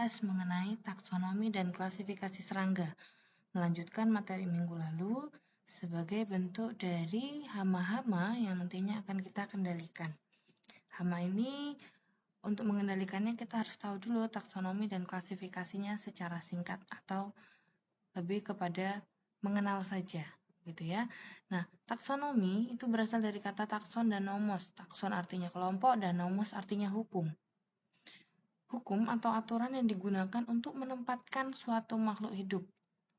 bahas mengenai taksonomi dan klasifikasi serangga. Melanjutkan materi minggu lalu sebagai bentuk dari hama-hama yang nantinya akan kita kendalikan. Hama ini untuk mengendalikannya kita harus tahu dulu taksonomi dan klasifikasinya secara singkat atau lebih kepada mengenal saja, gitu ya. Nah, taksonomi itu berasal dari kata takson dan nomos. Takson artinya kelompok dan nomos artinya hukum. Hukum atau aturan yang digunakan untuk menempatkan suatu makhluk hidup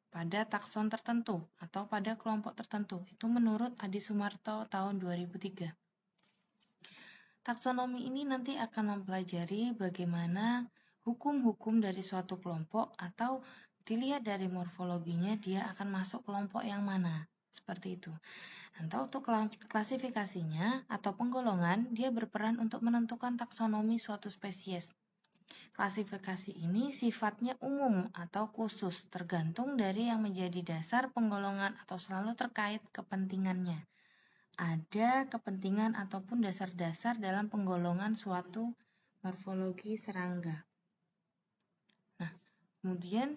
pada takson tertentu atau pada kelompok tertentu. Itu menurut Adi Sumarto tahun 2003. Taksonomi ini nanti akan mempelajari bagaimana hukum-hukum dari suatu kelompok atau dilihat dari morfologinya dia akan masuk kelompok yang mana. Seperti itu. Atau untuk klasifikasinya atau penggolongan, dia berperan untuk menentukan taksonomi suatu spesies. Klasifikasi ini sifatnya umum atau khusus, tergantung dari yang menjadi dasar penggolongan atau selalu terkait kepentingannya. Ada kepentingan ataupun dasar-dasar dalam penggolongan suatu morfologi serangga. Nah, kemudian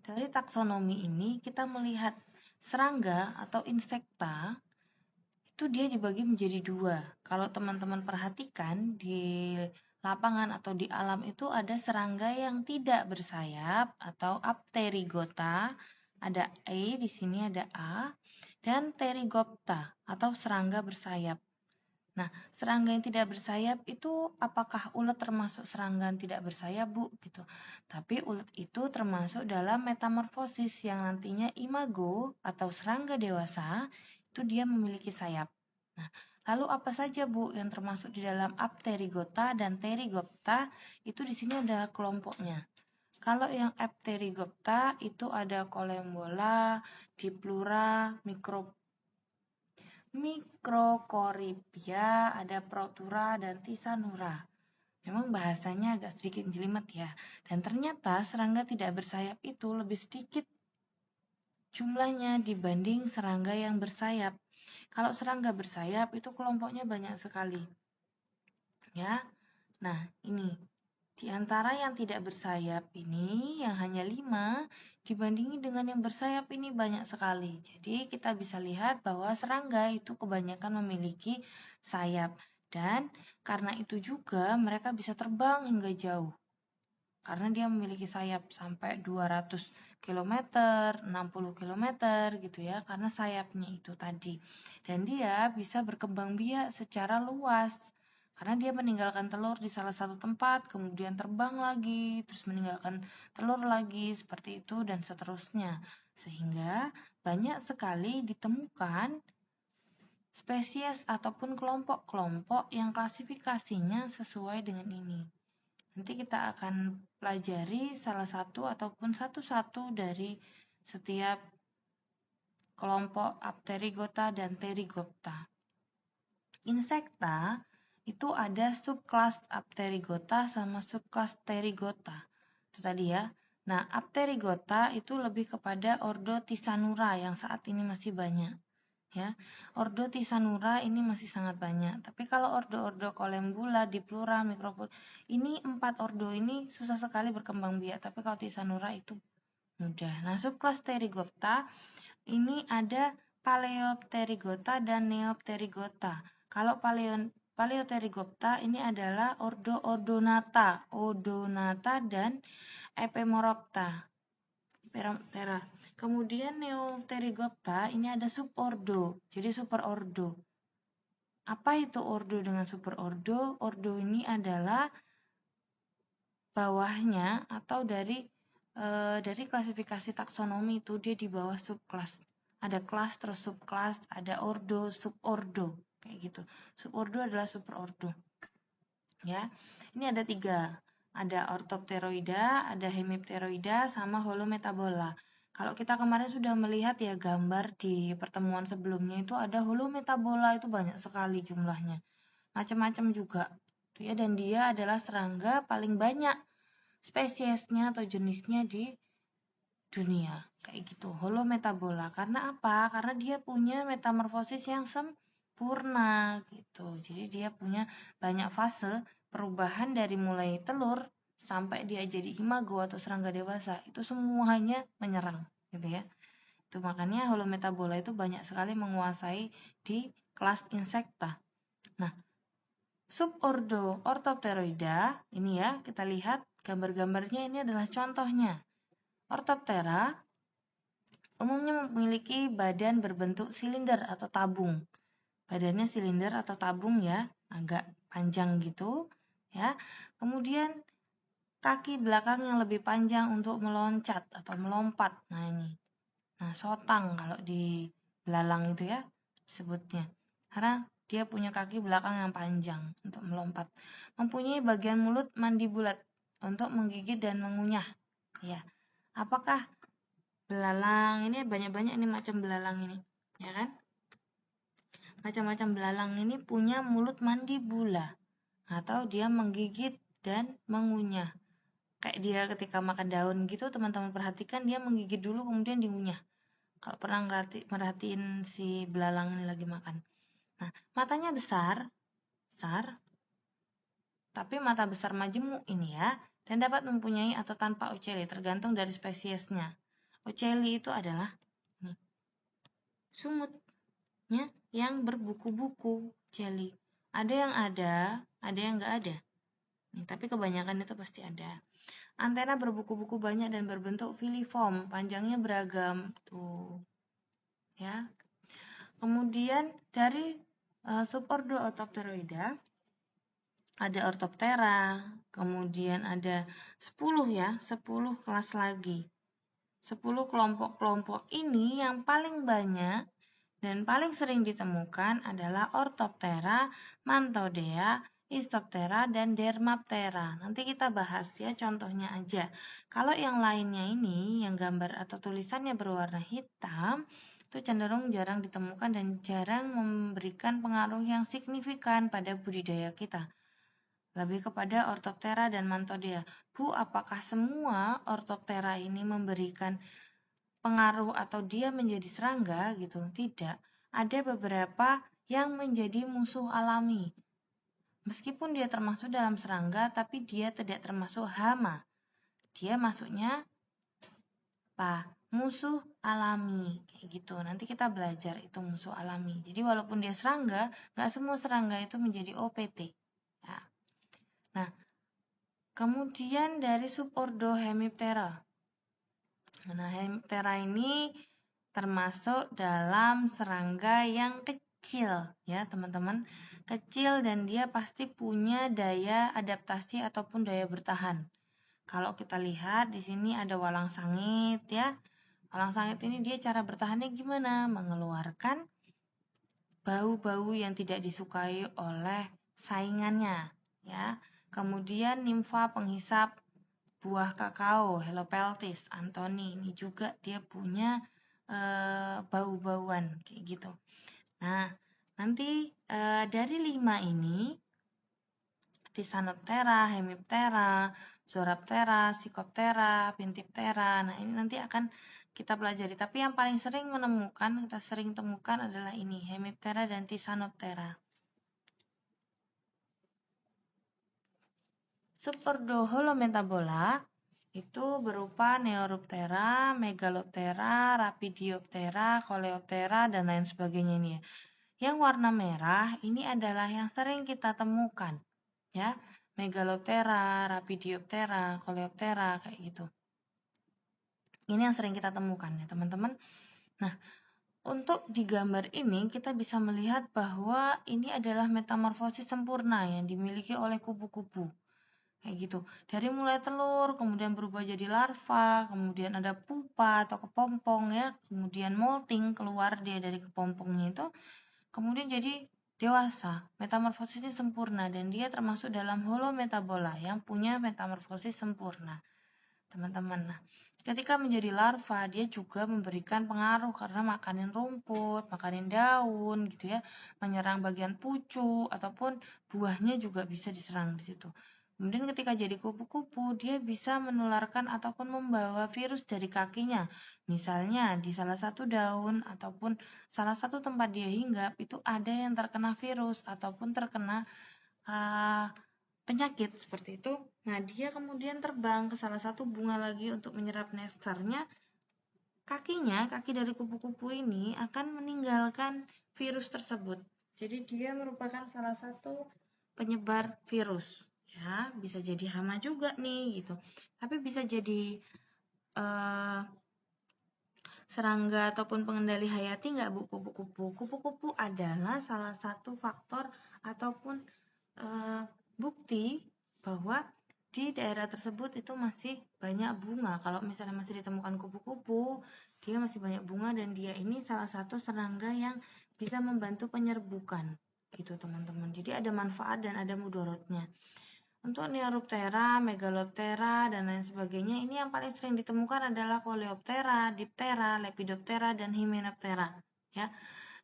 dari taksonomi ini kita melihat serangga atau insekta itu dia dibagi menjadi dua. Kalau teman-teman perhatikan di lapangan atau di alam itu ada serangga yang tidak bersayap atau apterygota, ada E, di sini ada A, dan pterygopta atau serangga bersayap. Nah, serangga yang tidak bersayap itu apakah ulet termasuk serangga yang tidak bersayap, Bu? Gitu. Tapi ulet itu termasuk dalam metamorfosis yang nantinya imago atau serangga dewasa itu dia memiliki sayap. Nah, lalu apa saja, Bu, yang termasuk di dalam apterygota dan pterygopta? Itu di sini ada kelompoknya. Kalau yang apterygopta itu ada Collembola, Diplura, Microcorripia, ada Protura, dan Tisanura. Memang bahasanya agak sedikit jelimet ya. Dan ternyata serangga tidak bersayap itu lebih sedikit jumlahnya dibanding serangga yang bersayap. Kalau serangga bersayap itu kelompoknya banyak sekali. Ya. Nah, ini di antara yang tidak bersayap ini yang hanya 5 dibandingi dengan yang bersayap ini banyak sekali. Jadi kita bisa lihat bahwa serangga itu kebanyakan memiliki sayap. Dan karena itu juga mereka bisa terbang hingga jauh. Karena dia memiliki sayap sampai 200 km, 60 km gitu ya. Karena sayapnya itu tadi. Dan dia bisa berkembang biak secara luas. Karena dia meninggalkan telur di salah satu tempat, kemudian terbang lagi, terus meninggalkan telur lagi, seperti itu dan seterusnya. Sehingga banyak sekali ditemukan spesies ataupun kelompok-kelompok yang klasifikasinya sesuai dengan ini. Nanti kita akan pelajari salah satu ataupun satu-satu dari setiap kelompok apterygota dan pterygopta. Insekta itu ada subkelas apterygota sama subkelas pterygota. Itu tadi ya. Nah, apterygota itu lebih kepada ordo Tisanura yang saat ini masih banyak. Ya, ordo Tisanura ini masih sangat banyak. Tapi kalau ordo-ordo Collembola, Diplura, Micropul, ini 4 ordo ini susah sekali berkembang biak. Tapi kalau Tisanura itu mudah. Nah, subkelas Pterygopta ini ada Paleopterygota dan Neopterygota. Kalau Paleopterygopta ini adalah ordo Odonata dan Epemoropta. Kemudian Neopterygopta ini ada subordo, jadi superordo. Apa itu ordo dengan superordo? Ordo ini adalah bawahnya atau dari klasifikasi taksonomi itu dia di bawah subkelas. Ada kelas terus subkelas, ada ordo, subordo, kayak gitu. Subordo adalah superordo. Ya, ini ada 3. Ada Orthopteroida, ada Hemipteroida, sama Holometabola. Kalau kita kemarin sudah melihat ya gambar di pertemuan sebelumnya itu ada Holometabola itu banyak sekali jumlahnya. Macam-macam juga. Ya, dan dia adalah serangga paling banyak spesiesnya atau jenisnya di dunia. Kayak gitu, Holometabola. Karena apa? Karena dia punya metamorfosis yang sempurna gitu. Jadi dia punya banyak fase perubahan dari mulai telur sampai dia jadi imago atau serangga dewasa, itu semuanya menyerang, gitu ya. Itu makanya Holometabola itu banyak sekali menguasai di kelas insekta. Nah, subordo Orthopteroida, ini ya, kita lihat gambar-gambarnya, ini adalah contohnya. Orthoptera umumnya memiliki badan berbentuk silinder atau tabung. Badannya silinder atau tabung ya, agak panjang gitu ya. Kemudian kaki belakang yang lebih panjang untuk meloncat atau melompat. Nah, ini. Nah, sotang kalau di belalang itu ya disebutnya. Karena dia punya kaki belakang yang panjang untuk melompat. Mempunyai bagian mulut mandibulat untuk menggigit dan mengunyah. Ya. Apakah belalang ini banyak-banyak ini macam belalang ini, ya kan? Macam-macam belalang ini punya mulut mandibula atau dia menggigit dan mengunyah. Kayak dia ketika makan daun gitu, teman-teman perhatikan dia menggigit dulu kemudian diunyah. Kalau pernah merhatiin si belalang ini lagi makan. Nah, matanya besar, tapi mata besar majemuk ini ya, dan dapat mempunyai atau tanpa oceli, tergantung dari spesiesnya. Oceli itu adalah nih, sungutnya yang berbuku-buku jelly. Ada yang ada yang nggak ada. Nih, tapi kebanyakan itu pasti ada. Antena berbuku-buku banyak dan berbentuk filiform, panjangnya beragam tuh. Ya. Kemudian dari subordo Orthopteroida ada Orthoptera, kemudian ada 10 ya, 10 kelas lagi. 10 kelompok-kelompok ini yang paling banyak dan paling sering ditemukan adalah Orthoptera, Mantodea, Isoptera, dan Dermaptera. Nanti kita bahas ya contohnya aja. Kalau yang lainnya ini, yang gambar atau tulisannya berwarna hitam, itu cenderung jarang ditemukan dan jarang memberikan pengaruh yang signifikan pada budidaya kita. Lebih kepada Orthoptera dan Mantodea. Bu, apakah semua Orthoptera ini memberikan pengaruh atau dia menjadi serangga gitu? Tidak. Ada beberapa yang menjadi musuh alami. Meskipun dia termasuk dalam serangga, tapi dia tidak termasuk hama. Dia masuknya apa? Musuh alami. Kayak gitu. Nanti kita belajar itu musuh alami. Jadi walaupun dia serangga, nggak semua serangga itu menjadi OPT. Ya. Nah, kemudian dari subordo Hemiptera. Nah, Hemiptera ini termasuk dalam serangga yang kecil ya, teman-teman. Kecil dan dia pasti punya daya adaptasi ataupun daya bertahan. Kalau kita lihat di sini ada walang sangit ya. Walang sangit ini dia cara bertahannya gimana? Mengeluarkan bau-bau yang tidak disukai oleh saingannya ya. Kemudian nimfa penghisap buah kakao, Helopeltis, Anthony, ini juga dia punya bau-bauan kayak gitu. Nah, nanti dari 5 ini, Tisanoptera, Hemiptera, Zoraptera, Psychoptera, Pintiptera, nah ini nanti akan kita pelajari. Tapi yang paling sering kita sering temukan adalah ini, Hemiptera dan Tisanoptera. Subordo Holometabola itu berupa Neuroptera, Megaloptera, Rapidioptera, Coleoptera, dan lain sebagainya ini ya. Yang warna merah ini adalah yang sering kita temukan ya. Megaloptera, Rapidioptera, Coleoptera kayak gitu. Ini yang sering kita temukan ya, teman-teman. Nah, untuk di gambar ini kita bisa melihat bahwa ini adalah metamorfosis sempurna yang dimiliki oleh kupu-kupu. Kayak gitu. Dari mulai telur, kemudian berubah jadi larva, kemudian ada pupa atau kepompong ya, kemudian molting keluar dia dari kepompongnya itu, kemudian jadi dewasa. Metamorfosisnya sempurna dan dia termasuk dalam Holometabola yang punya metamorfosis sempurna. Teman-teman, nah, ketika menjadi larva, dia juga memberikan pengaruh karena makanin rumput, makanin daun gitu ya, menyerang bagian pucuk ataupun buahnya juga bisa diserang di situ. Kemudian ketika jadi kupu-kupu, dia bisa menularkan ataupun membawa virus dari kakinya. Misalnya di salah satu daun ataupun salah satu tempat dia hinggap, itu ada yang terkena virus ataupun terkena penyakit seperti itu, nah dia kemudian terbang ke salah satu bunga lagi untuk menyerap nektarnya. Kaki dari kupu-kupu ini akan meninggalkan virus tersebut. Jadi dia merupakan salah satu penyebar virus. Ya, bisa jadi hama juga nih gitu. Tapi bisa jadi serangga ataupun pengendali hayati nggak bu kupu-kupu? Kupu-kupu adalah salah satu faktor ataupun bukti bahwa di daerah tersebut itu masih banyak bunga. Kalau misalnya masih ditemukan kupu-kupu, dia masih banyak bunga dan dia ini salah satu serangga yang bisa membantu penyerbukan gitu teman-teman. Jadi ada manfaat dan ada mudorotnya. Untuk Neuroptera, Megaloptera, dan lain sebagainya, ini yang paling sering ditemukan adalah Coleoptera, Diptera, Lepidoptera, dan Hymenoptera. Ya.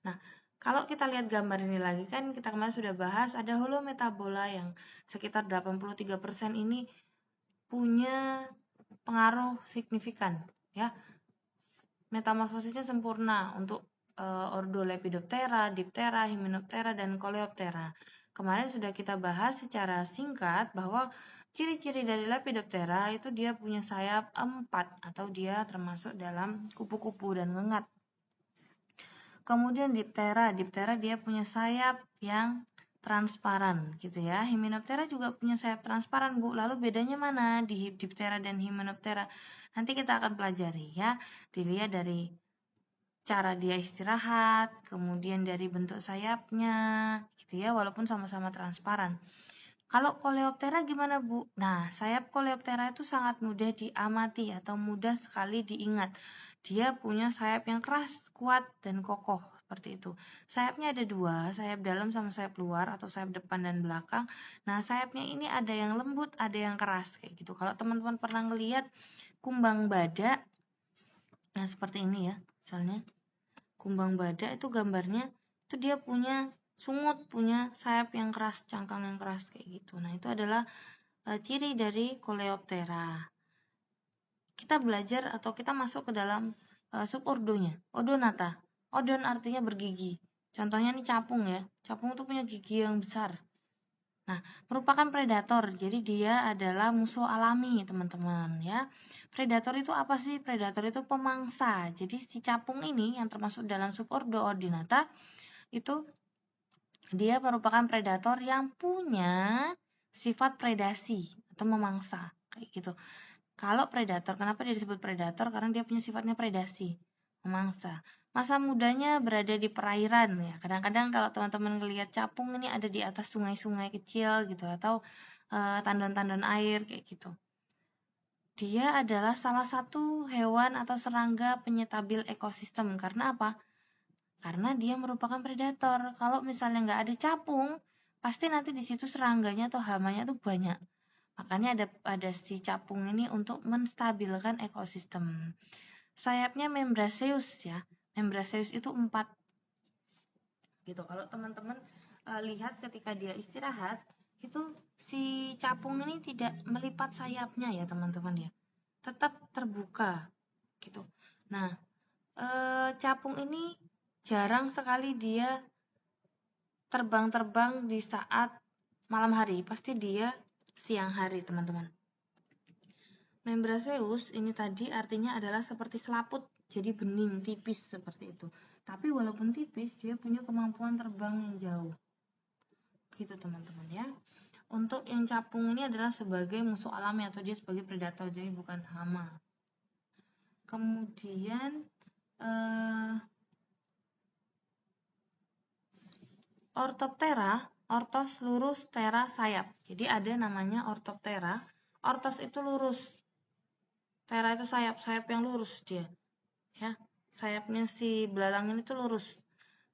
Nah, kalau kita lihat gambar ini lagi, kan kita kemarin sudah bahas ada holometabola yang sekitar 83% ini punya pengaruh signifikan. Ya. Metamorfosisnya sempurna untuk ordo Lepidoptera, Diptera, Hymenoptera, dan Coleoptera. Kemarin sudah kita bahas secara singkat bahwa ciri-ciri dari Lepidoptera itu dia punya sayap 4 atau dia termasuk dalam kupu-kupu dan ngengat. Kemudian Diptera dia punya sayap yang transparan gitu ya. Hymenoptera juga punya sayap transparan, Bu. Lalu bedanya mana di Diptera dan Hymenoptera? Nanti kita akan pelajari ya. Dilihat dari cara dia istirahat, kemudian dari bentuk sayapnya, gitu ya, walaupun sama-sama transparan. Kalau Coleoptera gimana, Bu? Nah, sayap Coleoptera itu sangat mudah diamati atau mudah sekali diingat. Dia punya sayap yang keras, kuat, dan kokoh, seperti itu. Sayapnya ada dua, sayap dalam sama sayap luar, atau sayap depan dan belakang. Nah, sayapnya ini ada yang lembut, ada yang keras, kayak gitu. Kalau teman-teman pernah ngelihat kumbang badak, nah seperti ini ya, misalnya. Kumbang badak itu gambarnya itu dia punya sungut, punya sayap yang keras, cangkang yang keras kayak gitu. Nah, itu adalah ciri dari Coleoptera. Kita belajar atau kita masuk ke dalam subordonya, Odonata. Odon artinya bergigi. Contohnya ini capung ya. Capung itu punya gigi yang besar. Nah, merupakan predator. Jadi dia adalah musuh alami, teman-teman ya. Predator itu apa sih? Predator itu pemangsa. Jadi si capung ini yang termasuk dalam subordo Ordinata itu dia merupakan predator yang punya sifat predasi atau memangsa kayak gitu. Kalau predator, kenapa dia disebut predator? Karena dia punya sifatnya predasi, memangsa. Masa mudanya berada di perairan ya. Kadang-kadang kalau teman-teman ngelihat capung ini ada di atas sungai-sungai kecil gitu atau tandon-tandon air kayak gitu. Dia adalah salah satu hewan atau serangga penyetabil ekosistem. Karena apa? Karena dia merupakan predator. Kalau misalnya nggak ada capung, pasti nanti di situ serangganya atau hamanya tuh banyak. Makanya ada si capung ini untuk menstabilkan ekosistem. Sayapnya membraseus ya. Membraseus itu 4. Gitu. Kalau teman-teman lihat ketika dia istirahat, itu si capung ini tidak melipat sayapnya ya, teman-teman ya. Tetap terbuka gitu. Nah, capung ini jarang sekali dia terbang-terbang di saat malam hari. Pasti dia siang hari, teman-teman. Membraseus ini tadi artinya adalah seperti selaput, jadi bening, tipis seperti itu. Tapi walaupun tipis, dia punya kemampuan terbang yang jauh. Gitu teman-teman ya. Untuk yang capung ini adalah sebagai musuh alami atau dia sebagai predator, jadi bukan hama. Kemudian Orthoptera, ortos lurus, tera sayap. Jadi ada namanya Orthoptera. Ortos itu lurus. Tera itu sayap yang lurus dia. Ya, sayapnya si belalang ini tuh lurus.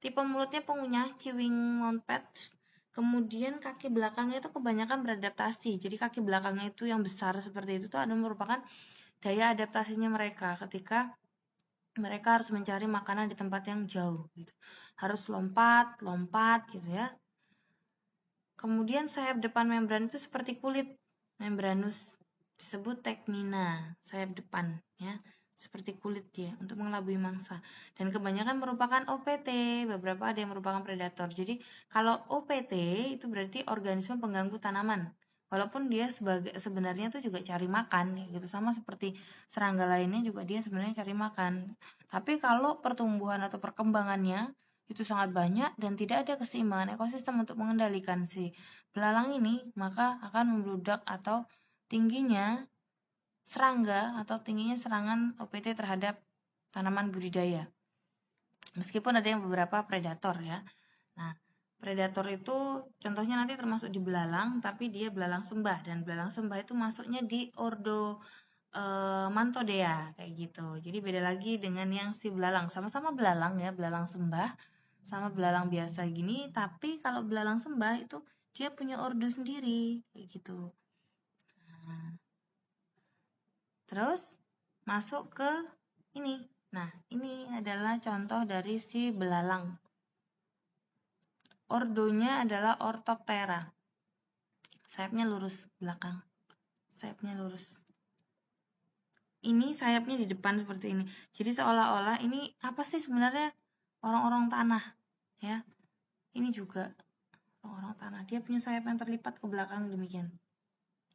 Tipe mulutnya pengunyah, chewing mounted. Kemudian kaki belakangnya itu kebanyakan beradaptasi. Jadi kaki belakangnya itu yang besar seperti itu tuh ada merupakan daya adaptasinya mereka ketika mereka harus mencari makanan di tempat yang jauh gitu. Harus lompat gitu ya. Kemudian sayap depan membran itu seperti kulit membranus, disebut tegmina, sayap depan ya. Seperti kulit dia untuk mengelabui mangsa. Dan kebanyakan merupakan OPT, beberapa ada yang merupakan predator. Jadi kalau OPT itu berarti organisme pengganggu tanaman. Walaupun dia sebenarnya tuh juga cari makan gitu, sama seperti serangga lainnya juga dia sebenarnya cari makan. Tapi kalau pertumbuhan atau perkembangannya itu sangat banyak dan tidak ada keseimbangan ekosistem untuk mengendalikan si belalang ini, maka akan membludak atau tingginya serangga atau tingginya serangan OPT terhadap tanaman budidaya. Meskipun ada yang beberapa predator ya. Nah, predator itu contohnya nanti termasuk di belalang, tapi dia belalang sembah, dan belalang sembah itu masuknya di ordo Mantodea kayak gitu. Jadi beda lagi dengan yang si belalang. Sama-sama belalang ya, belalang sembah sama belalang biasa gini, tapi kalau belalang sembah itu dia punya ordo sendiri kayak gitu. Nah, terus masuk ke ini. Nah, ini adalah contoh dari si belalang. Ordonya adalah Orthoptera. Sayapnya lurus belakang. Sayapnya lurus. Ini sayapnya di depan seperti ini. Jadi seolah-olah ini apa sih sebenarnya orang-orang tanah ya. Ini juga orang-orang tanah. Dia punya sayap yang terlipat ke belakang demikian.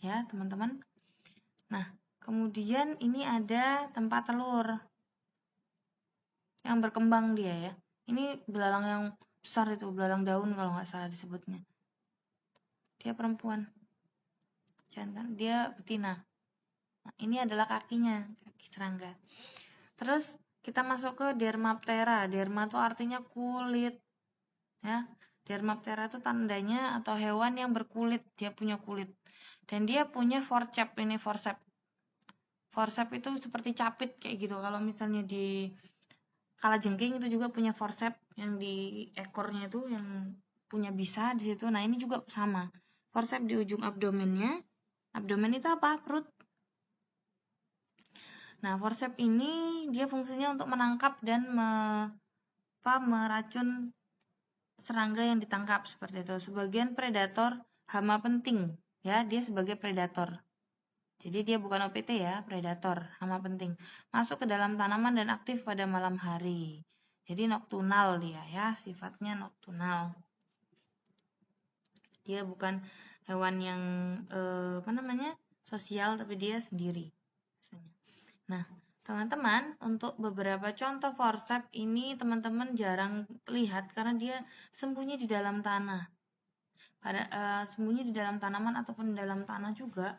Ya, teman-teman. Nah, kemudian ini ada tempat telur yang berkembang dia ya. Ini belalang yang besar itu, belalang daun kalau nggak salah disebutnya. Dia perempuan. Jantan, dia betina. Nah, ini adalah kakinya, kaki serangga. Terus kita masuk ke Dermaptera. Derma itu artinya kulit. Ya. Dermaptera itu tandanya atau hewan yang berkulit, dia punya kulit. Dan dia punya forcep, ini forcep. Forcep itu seperti capit kayak gitu. Kalau misalnya di kalajengking itu juga punya forcep yang di ekornya itu yang punya bisa di situ. Nah, ini juga sama. Forcep di ujung abdomennya. Abdomen itu apa? Perut. Nah, forcep ini dia fungsinya untuk menangkap dan meracun serangga yang ditangkap seperti itu. Sebagian predator hama penting, ya, dia sebagai predator. Jadi dia bukan OPT ya, predator, hama penting. Masuk ke dalam tanaman dan aktif pada malam hari. Jadi nocturnal dia ya, sifatnya nocturnal. Dia bukan hewan yang sosial, tapi dia sendiri. Nah, teman-teman, untuk beberapa contoh forcep ini teman-teman jarang lihat karena dia sembunyi di dalam tanah. Sembunyi di dalam tanaman ataupun di dalam tanah juga,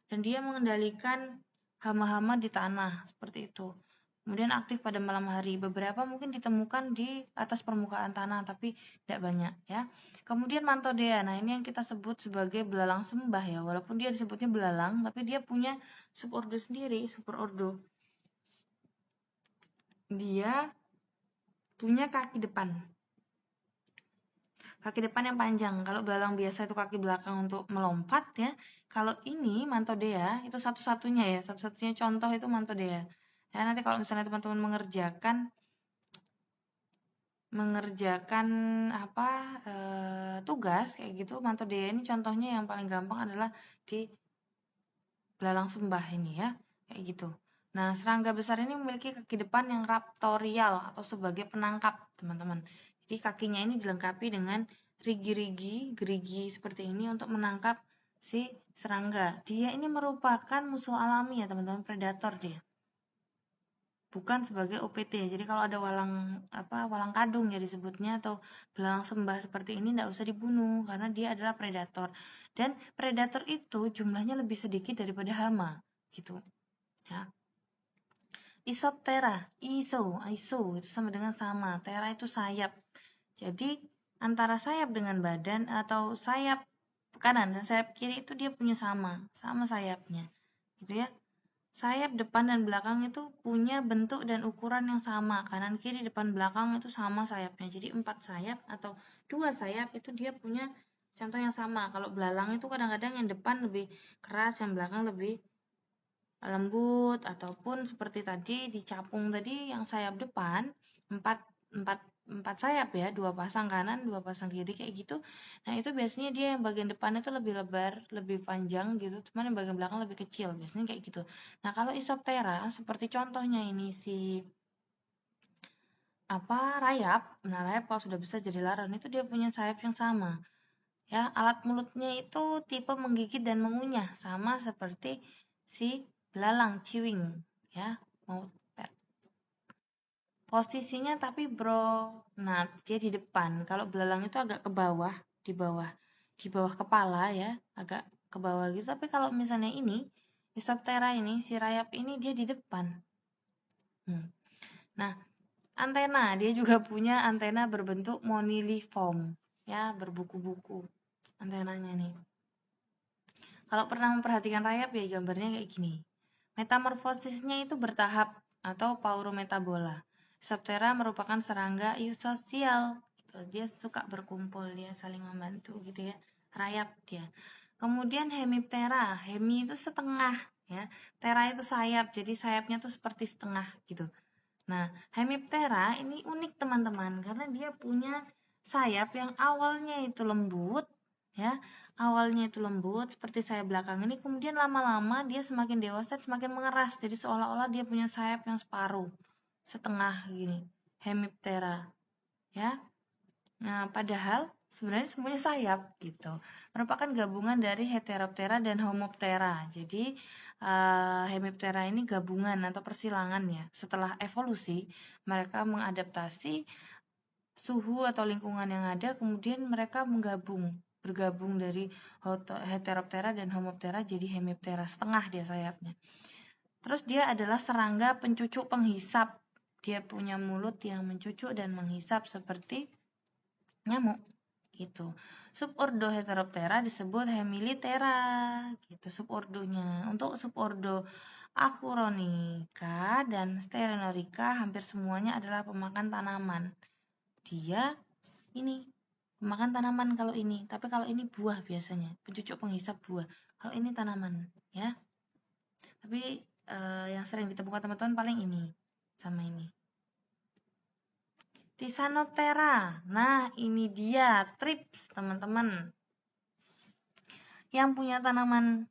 dan dia mengendalikan hama-hama di tanah seperti itu. Kemudian aktif pada malam hari. Beberapa mungkin ditemukan di atas permukaan tanah, tapi tidak banyak ya. Kemudian Mantodea. Nah, ini yang kita sebut sebagai belalang sembah ya. Walaupun dia disebutnya belalang, tapi dia punya subordo sendiri, superordo. Dia punya kaki depan. Kaki depan yang panjang. Kalau belalang biasa itu kaki belakang untuk melompat ya. Kalau ini Mantodea itu satu-satunya ya, satu-satunya contoh itu Mantodea. Ya, nanti kalau misalnya teman-teman mengerjakan tugas kayak gitu, Mantodea ini contohnya yang paling gampang adalah di belalang sembah ini ya, kayak gitu. Nah, serangga besar ini memiliki kaki depan yang raptorial atau sebagai penangkap, teman-teman. Jadi kakinya ini dilengkapi dengan gerigi seperti ini untuk menangkap si serangga. Dia ini merupakan musuh alami ya, teman-teman, predator dia. Bukan sebagai OPT. Jadi kalau ada walang kadung ya disebutnya, atau belalang sembah seperti ini tidak usah dibunuh karena dia adalah predator. Dan predator itu jumlahnya lebih sedikit daripada hama, gitu. Ya. Isoptera, iso itu sama dengan sama. Tera itu sayap. Jadi antara sayap dengan badan atau sayap kanan dan sayap kiri itu dia punya sama sayapnya. Gitu ya. Sayap depan dan belakang itu punya bentuk dan ukuran yang sama. Kanan, kiri, depan, belakang itu sama sayapnya. Jadi 4 sayap atau 2 sayap itu dia punya contoh yang sama. Kalau belalang itu kadang-kadang yang depan lebih keras, yang belakang lebih lembut. Ataupun seperti tadi di capung tadi yang sayap depan 4 sayap ya, 2 pasang kanan, 2 pasang kiri kayak gitu. Nah, itu biasanya dia yang bagian depan itu lebih lebar, lebih panjang gitu, cuman yang bagian belakang lebih kecil, biasanya kayak gitu. Nah, kalau Isoptera seperti contohnya ini si rayap. Nah, rayap kalau sudah besar jadi laran itu dia punya sayap yang sama. Ya, alat mulutnya itu tipe menggigit dan mengunyah, sama seperti si belalang ciwing, ya. Mau posisinya tapi nah dia di depan. Kalau belalang itu agak ke bawah, di bawah kepala ya, agak ke bawah gitu. Tapi kalau misalnya ini, Isoptera ini, si rayap ini dia di depan. Nah, antena, dia juga punya antena berbentuk moniliform, ya, berbuku-buku antenanya nih. Kalau pernah memperhatikan rayap ya gambarnya kayak gini. Metamorfosisnya itu bertahap atau paurometabola. Isoptera merupakan serangga eusosial. Gitu. Dia suka berkumpul, dia saling membantu gitu ya. Rayap dia. Kemudian hemiptera. Hemi itu setengah ya. Tera itu sayap. Jadi sayapnya tuh seperti setengah gitu. Nah, hemiptera ini unik teman-teman karena dia punya sayap yang awalnya itu lembut ya. Awalnya itu lembut seperti sayap belakang ini, kemudian lama-lama dia semakin dewasa semakin mengeras. Jadi seolah-olah dia punya sayap yang separuh, setengah gini. Hemiptera ya. Nah, padahal sebenarnya semuanya sayap gitu. Merupakan gabungan dari Heteroptera dan Homoptera. Jadi Hemiptera ini gabungan atau persilangan ya. Setelah evolusi, mereka mengadaptasi suhu atau lingkungan yang ada, kemudian mereka bergabung dari Heteroptera dan Homoptera jadi Hemiptera, setengah dia sayapnya. Terus dia adalah serangga pencucuk penghisap. Dia punya mulut yang mencucuk dan menghisap seperti nyamuk gitu. Subordo Heteroptera disebut Hemilithera gitu subordonya. Untuk subordo Achuronica dan Stereonorica hampir semuanya adalah pemakan tanaman. Dia ini pemakan tanaman kalau ini, tapi kalau ini buah biasanya, pencucuk penghisap buah. Kalau ini tanaman ya. Tapi yang sering ditemukan teman-teman paling ini sama ini. Tisanoptera. Nah, ini dia trips, teman-teman. Yang punya tanaman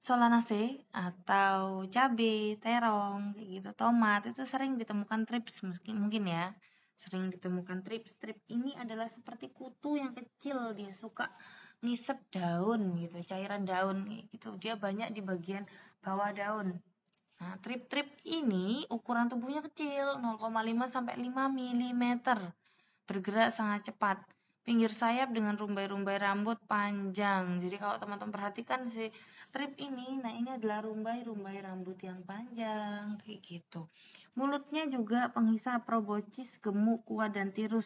Solanaceae atau cabai, terong, gitu, tomat, itu sering ditemukan trips mungkin ya. Sering ditemukan trips. Trips ini adalah seperti kutu yang kecil, dia suka ngisep daun gitu, cairan daun gitu. Dia banyak di bagian bawah daun. Nah, trip-trip ini ukuran tubuhnya kecil, 0,5 sampai 5 mm. Bergerak sangat cepat. Pinggir sayap dengan rumbai-rumbai rambut panjang. Jadi kalau teman-teman perhatikan si trip ini, nah ini adalah rumbai-rumbai rambut yang panjang, kayak gitu. Mulutnya juga penghisap, proboscis, gemuk, kuat, dan tirus.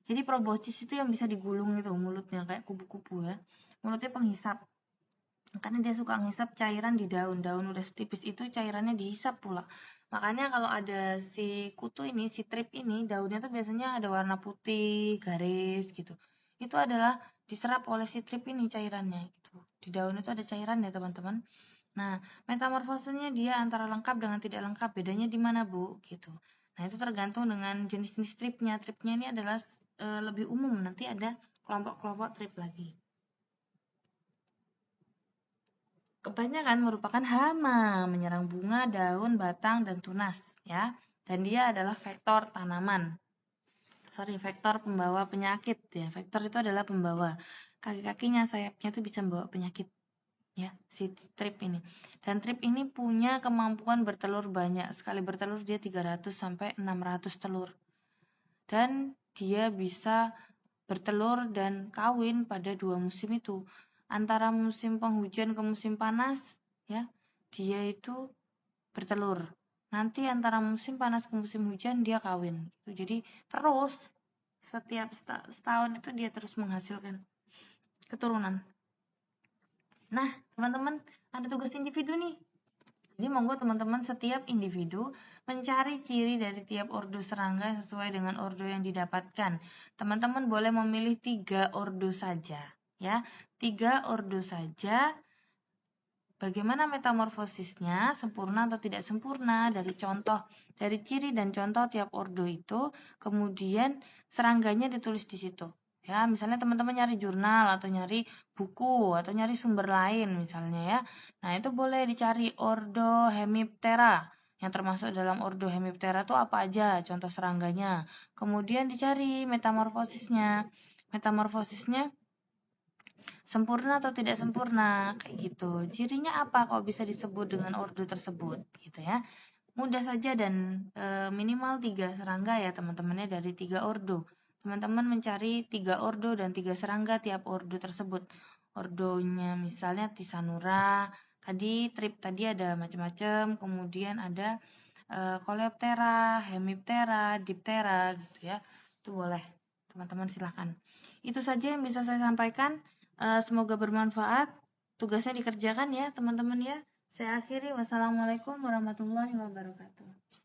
Jadi proboscis itu yang bisa digulung itu mulutnya, kayak kubu-kubu ya. Mulutnya penghisap. Karena dia suka ngisap cairan di daun. Daun udah setipis itu cairannya dihisap pula. Makanya kalau ada si kutu ini, si trip ini, daunnya tuh biasanya ada warna putih, garis gitu. Itu adalah diserap oleh si trip ini cairannya gitu. Di daun itu ada cairan ya teman-teman. Nah, metamorfosenya dia antara lengkap dengan tidak lengkap. Bedanya di mana, Bu? Gitu. Nah, itu tergantung dengan jenis-jenis tripnya. Tripnya ini adalah lebih umum. Nanti ada kelompok-kelompok trip lagi. Kebanyakan merupakan hama, menyerang bunga, daun, batang, dan tunas, ya. Dan dia adalah vektor tanaman. Vektor pembawa penyakit, ya. Vektor itu adalah pembawa. Kaki-kakinya, sayapnya itu bisa membawa penyakit, ya, si trip ini. Dan trip ini punya kemampuan bertelur banyak. Sekali bertelur dia 300 sampai 600 telur. Dan dia bisa bertelur dan kawin pada 2 musim itu. Antara musim penghujan ke musim panas, ya, dia itu bertelur. Nanti antara musim panas ke musim hujan dia kawin. Jadi terus setiap setahun itu dia terus menghasilkan keturunan. Nah, teman-teman ada tugas individu nih. Jadi monggo teman-teman setiap individu mencari ciri dari tiap ordo serangga sesuai dengan ordo yang didapatkan. Teman-teman boleh memilih 3 ordo saja, ya. 3 ordo saja. Bagaimana metamorfosisnya, sempurna atau tidak sempurna, dari ciri dan contoh tiap ordo itu, kemudian serangganya ditulis di situ. Ya, misalnya teman-teman nyari jurnal atau nyari buku atau nyari sumber lain misalnya ya. Nah, itu boleh dicari ordo Hemiptera. Yang termasuk dalam ordo Hemiptera itu apa aja contoh serangganya. Kemudian dicari metamorfosisnya. Metamorfosisnya sempurna atau tidak sempurna, kayak gitu. Cirinya apa kok bisa disebut dengan ordo tersebut, gitu ya. Mudah saja dan minimal 3 serangga ya teman-temannya dari 3 ordo. Teman-teman mencari 3 ordo dan 3 serangga tiap ordo tersebut. Ordonya misalnya Tisanura, tadi ada macam-macam, kemudian ada Coleoptera, Hemiptera, Diptera gitu ya. Itu boleh. Teman-teman silahkan. Itu saja yang bisa saya sampaikan. Semoga bermanfaat. Tugasnya dikerjakan ya teman-teman ya. Saya akhiri. Wassalamualaikum warahmatullahi wabarakatuh.